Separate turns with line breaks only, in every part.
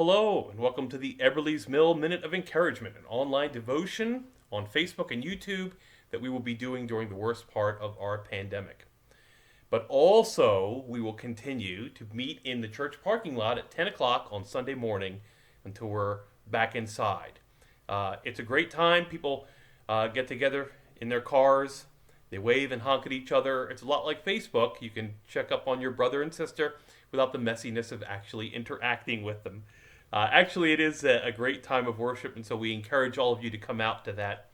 Hello, and welcome to the Eberly's Mill Minute of Encouragement, an online devotion on Facebook and YouTube that we will be doing during the worst part of our pandemic. But also, we will continue to meet in the church parking lot at 10 o'clock on Sunday morning until we're back inside. It's a great time. People get together in their cars. They wave and honk at each other. It's a lot like Facebook. You can check up on your brother and sister without the messiness of actually interacting with them. Actually, it is a great time of worship, and so we encourage all of you to come out to that.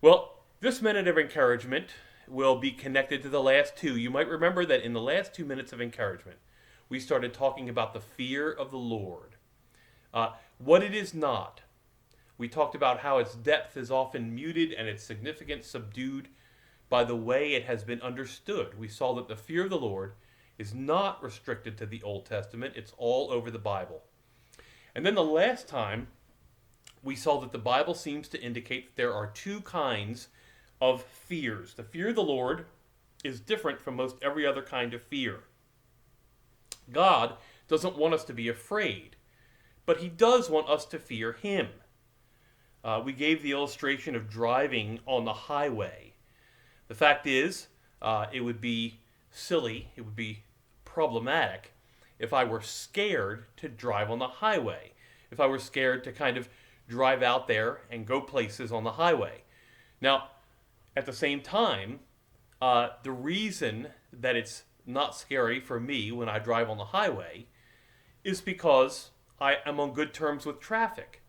Well, this minute of encouragement will be connected to the last two. You might remember that in the last 2 minutes of encouragement, we started talking about the fear of the Lord. What it is not. We talked about how its depth is often muted and its significance subdued by the way it has been understood. We saw that the fear of the Lord is not restricted to the Old Testament. It's all over the Bible. And then the last time, we saw that the Bible seems to indicate that there are two kinds of fears. The fear of the Lord is different from most every other kind of fear. God doesn't want us to be afraid, but He does want us to fear Him. We gave the illustration of driving on the highway. The fact is, it would be silly, it would be problematic if I were scared to drive on the highway, if I were scared to kind of drive out there and go places on the highway. Now, at the same time, the reason that it's not scary for me when I drive on the highway is because I am on good terms with traffic.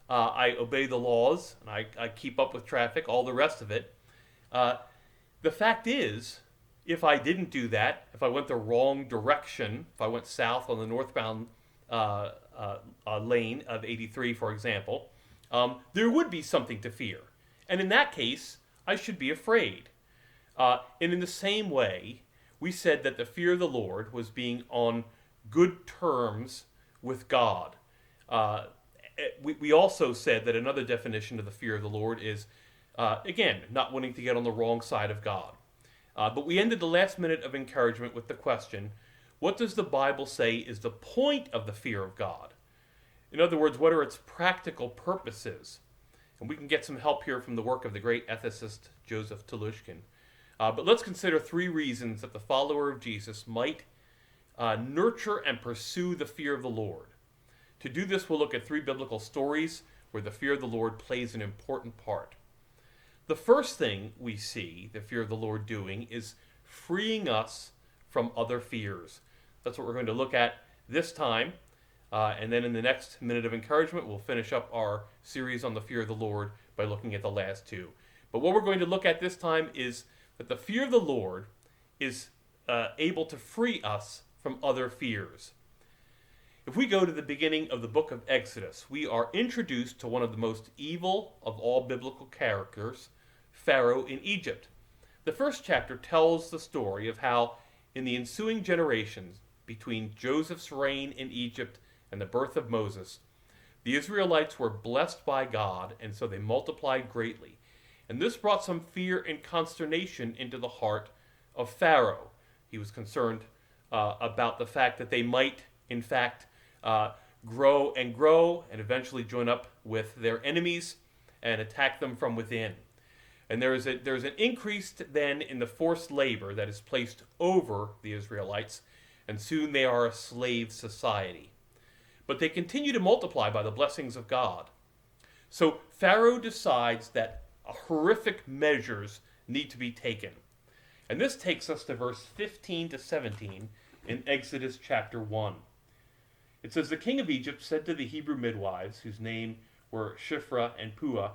I obey the laws, and I keep up with traffic, all the rest of it. The fact is, if I didn't do that, if I went the wrong direction, if I went south on the northbound lane of 83, for example, there would be something to fear. And in that case, I should be afraid. And in the same way, we said that the fear of the Lord was being on good terms with God. We also said that another definition of the fear of the Lord is, again, not wanting to get on the wrong side of God. But we ended the last minute of encouragement with the question, what does the Bible say is the point of the fear of God? In other words, what are its practical purposes? And we can get some help here from the work of the great ethicist Joseph Telushkin. But let's consider 3 reasons that the follower of Jesus might nurture and pursue the fear of the Lord. To do this, we'll look at 3 biblical stories where the fear of the Lord plays an important part. The first thing we see the fear of the Lord doing is freeing us from other fears. That's what we're going to look at this time. And then in the next minute of encouragement, we'll finish up our series on the fear of the Lord by looking at the last 2. But what we're going to look at this time is that the fear of the Lord is able to free us from other fears. If we go to the beginning of the book of Exodus, we are introduced to one of the most evil of all biblical characters, Pharaoh in Egypt. The first chapter tells the story of how, in the ensuing generations between Joseph's reign in Egypt and the birth of Moses, the Israelites were blessed by God, and so they multiplied greatly. And this brought some fear and consternation into the heart of Pharaoh. He was concerned about the fact that they might, in fact, grow and eventually join up with their enemies and attack them from within. And there's an increase then in the forced labor that is placed over the Israelites, and soon they are a slave society. But they continue to multiply by the blessings of God. So Pharaoh decides that horrific measures need to be taken. And this takes us to verse 15 to 17 in Exodus chapter 1. It says, the king of Egypt said to the Hebrew midwives, whose name were Shiphrah and Puah,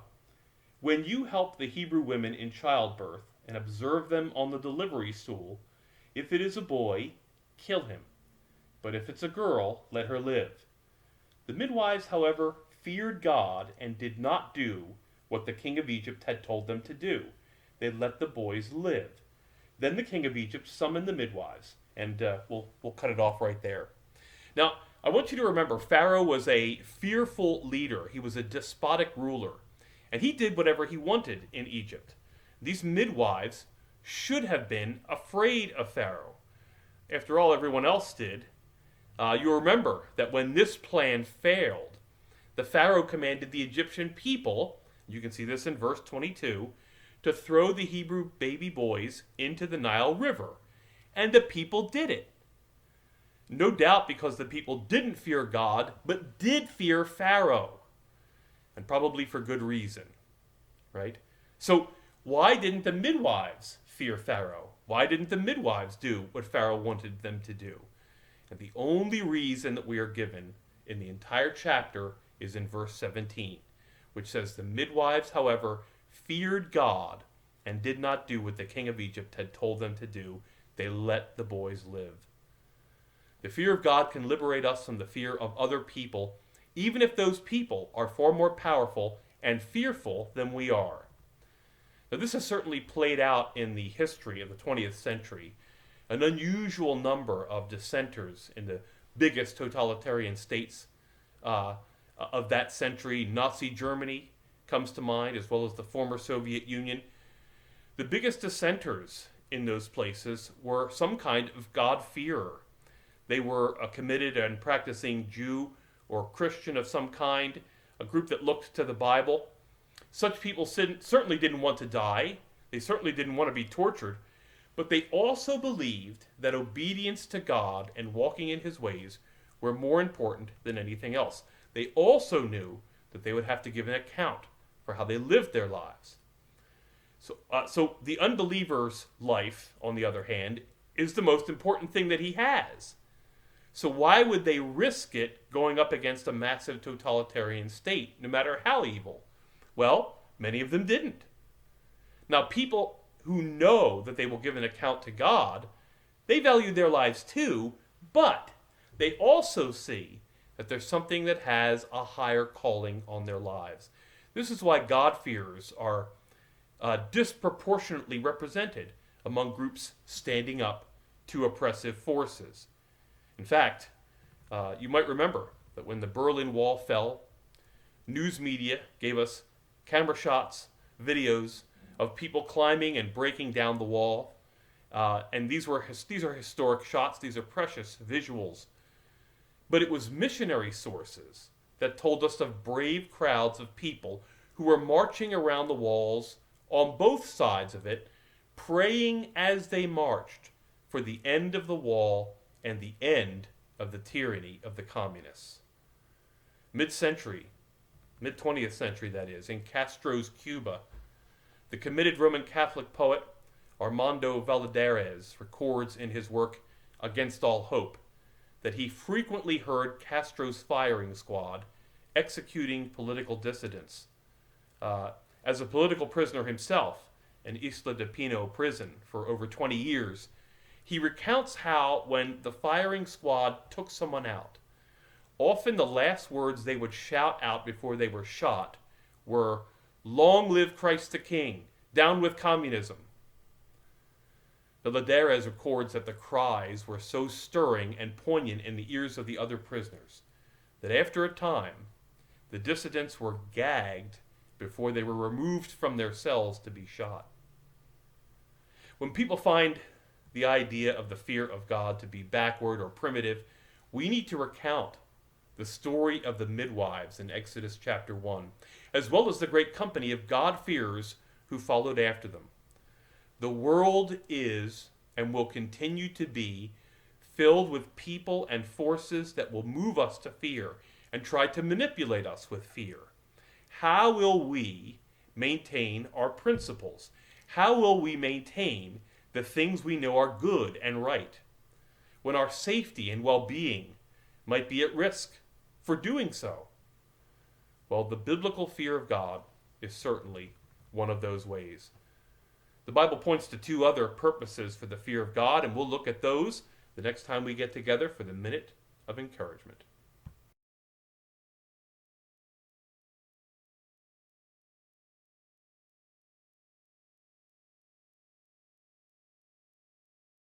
when you help the Hebrew women in childbirth and observe them on the delivery stool, if it is a boy, kill him. But if it's a girl, let her live. The midwives, however, feared God and did not do what the king of Egypt had told them to do. They let the boys live. Then the king of Egypt summoned the midwives, and we'll cut it off right there. Now, I want you to remember, Pharaoh was a fearful leader. He was a despotic ruler, and he did whatever he wanted in Egypt. These midwives should have been afraid of Pharaoh. After all, everyone else did. You remember that when this plan failed, the Pharaoh commanded the Egyptian people, you can see this in verse 22, to throw the Hebrew baby boys into the Nile River. And the people did it. No doubt because the people didn't fear God, but did fear Pharaoh. And probably for good reason. Right? So why didn't the midwives fear Pharaoh? Why didn't the midwives do what Pharaoh wanted them to do? And the only reason that we are given in the entire chapter is in verse 17, which says, the midwives, however, feared God and did not do what the king of Egypt had told them to do. They let the boys live. The fear of God can liberate us from the fear of other people, even if those people are far more powerful and fearful than we are. Now, this has certainly played out in the history of the 20th century. An unusual number of dissenters in the biggest totalitarian states of that century. Nazi Germany comes to mind, as well as the former Soviet Union. The biggest dissenters in those places were some kind of God-fearer. They were a committed and practicing Jew or Christian of some kind, a group that looked to the Bible. Such people certainly didn't want to die. They certainly didn't want to be tortured. But they also believed that obedience to God and walking in his ways were more important than anything else. They also knew that they would have to give an account for how they lived their lives. So the unbeliever's life, on the other hand, is the most important thing that he has. So why would they risk it going up against a massive totalitarian state, no matter how evil? Well, many of them didn't. Now, people who know that they will give an account to God, they value their lives too, but they also see that there's something that has a higher calling on their lives. This is why God-fearers are disproportionately represented among groups standing up to oppressive forces. In fact, you might remember that when the Berlin Wall fell, news media gave us camera shots, videos of people climbing and breaking down the wall. And these are historic shots. These are precious visuals. But it was missionary sources that told us of brave crowds of people who were marching around the walls on both sides of it, praying as they marched for the end of the wall and the end of the tyranny of the communists. Mid-century, mid-20th century that is, in Castro's Cuba, the committed Roman Catholic poet Armando Valladares records in his work Against All Hope that he frequently heard Castro's firing squad executing political dissidents. As a political prisoner himself in Isla de Pino prison for over 20 years, he recounts how when the firing squad took someone out, often the last words they would shout out before they were shot were, "Long live Christ the King, down with communism." Valladares records that the cries were so stirring and poignant in the ears of the other prisoners that after a time, the dissidents were gagged before they were removed from their cells to be shot. When people find the idea of the fear of God to be backward or primitive, we need to recount the story of the midwives in Exodus chapter 1, as well as the great company of God-fearers who followed after them. The world is and will continue to be filled with people and forces that will move us to fear and try to manipulate us with fear. How will we maintain our principles? How will we maintain the things we know are good and right when our safety and well-being might be at risk for doing so? Well, the biblical fear of God is certainly one of those ways. The Bible points to two other purposes for the fear of God, and we'll look at those the next time we get together for the Minute of Encouragement.